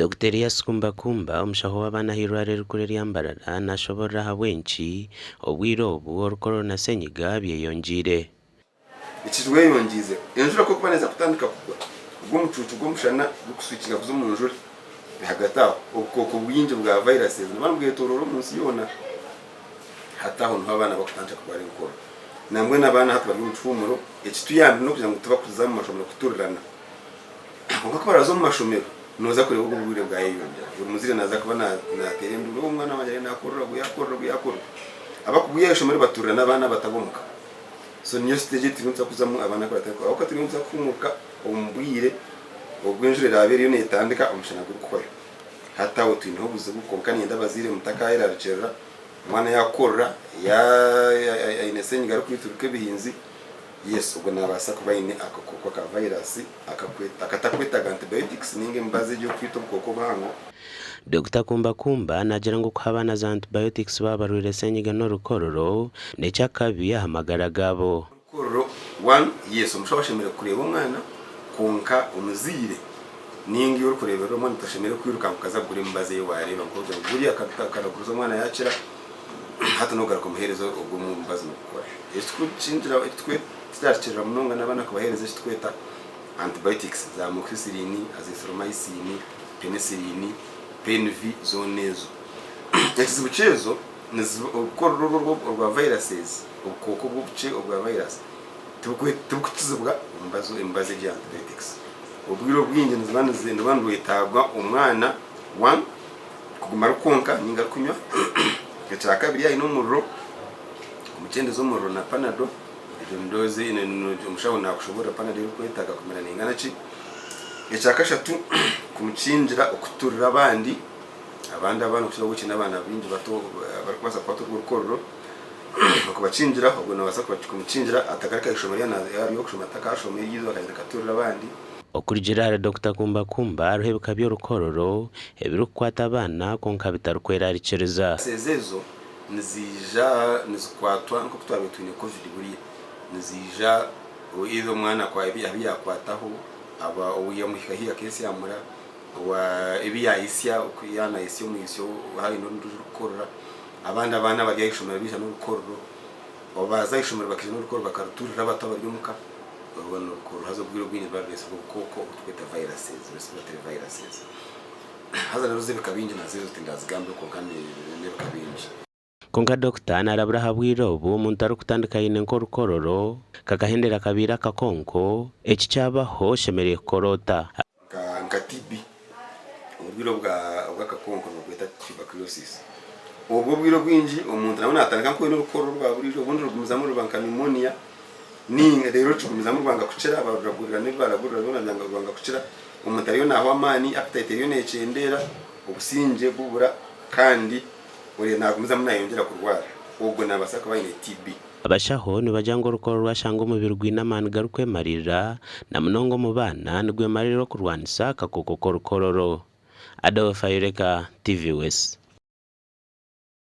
Dr. Elias Kumbakumba omushaho w'abaana h'eirwaro rikuru ery'Ambarara nashoborera aha bwenki obwire obu orukoro na senyiga byeyongiire. Ekirweyongiize enjura ko kuba neza kutandika kugwa bw'omucuucu gw'omushana gukuswikiga kuza omu njura hagati aho obukooko bwingi bwa viruses nibabwetoroora omu nsi yoona hati aho niho abaana bakutandika kurwara enkorora nambwe n'abaana hati bari omu kihuumuro ekituyambe n'okugira ngu tibakuza mu mashomero kuturirana konka ko baraza omu mashomero noza kureba obwo obwire bwayeyongyera buri muzire naza kuba nateera enduru omwana wangye nakorora bweyakorora abakubwiye ishomero baturirana abaana batabomuka. So niyo stage tinunza kuzamu abana kwatatako aho katinunza kumuka ombwire obwenjure rabere yo netandika omushana gukora hata utwinho buze gukonka nienda bazire mutaka era ricera mwana yakorra ya inesenyi gari kwituruke bihinzi yes ubwo nabasa kuba ine akakoko ka virus akatakweta antibiotics ninge mbaze yo kwita ubukoko bwango. Dr. Kumbakumba nagira ngo kuhabana za antibiotics babarwire senyiga no rukororo necyakabi ahamagara gabo. Rukororo 1 yes umushobashemere kureba umwana konka umuzire ningi uri kurebera umwana utashemere kwiruka kukaza gure mbaze yo wareba ngo buri akarakuza umwana yakira hata no garuka muherezo ubwo mu mbaze no gukora esiko cinjira itwe cyarikira munonga nabana kubahereza kitweta antibiotics za amoxicillin, azithromycin, penicillin, PNV zonezo yakize bucezo ukororo rwa viruses ubukoko bw'ubuce ubwa virus tubukutizibwa imbaze ya antibiotics ubwiro bw'inge nzibana zendo bandwetagwa umwana 1 kugumara konka ninga kunywa cyaka kabiri yayi n'umurro umucende zo murro na panado ndoze ine umushaho nakushobora panado kwetaga kumera ningana ki cyaka shatu kumucinjira okuturira abandi abantu kushobora gukina abana bingi bato barikubaza kwato rukororo bakubacinjira ubwo nabasa kumucinjira atakarika ishomero yo kushoma atakashomero yizo akaza katurira abandi okurigirara Dr. Kumbakumba ruhebuka byo rukororo ebirukwata abana konka bitarukwera ricereza sezezo nizikwatwa nko kutwabetwine covid buri nizija izo mwana kwa yakwataho aba uyamuhika hiya kesi yamura wa ibiyayisya ukuyana isyo mwisyo hari no rukorora abandi abana bari yishomera bisha no rukororo babaza ishomera bakije no rukororo bakaruturira batabari umuka ubona rukororo hazo bwiro bwini barese ubukoko utweta viruses respiratory viruses haza naruze bikabinje nazizo tindazigambe ko kandi ne bikabinje konka Dr. narabura habwiro ubu umuntu ari kutandika yine nko rukororo kagahendera kabira kakonko eki cyabaho shemereye korota nka TB ubwiro bwa kakonko bwita tuberculosis ubwo bwiro bwinji umuntu nabona atandika ko n'urukororo rwa buriro ubundi rugumiza mu rubanka pneumonia ni rero tugumiza mu rubanga kucera abaragurira ne baragurira bonanyanga rubanga kucera umuntu ariyo naho amani appetite yo necendera ubusinje bubura kandi uri nagumiza munayongera kurwara ubwo nabasaka bayine TB abashaho nibajyango rukororo rwashanga umubiri gw'inamani garukwe marira na munongo mu bana nigwe mariro kurwanisa kakoko rukororo. Adolphe Ayureka, TV West.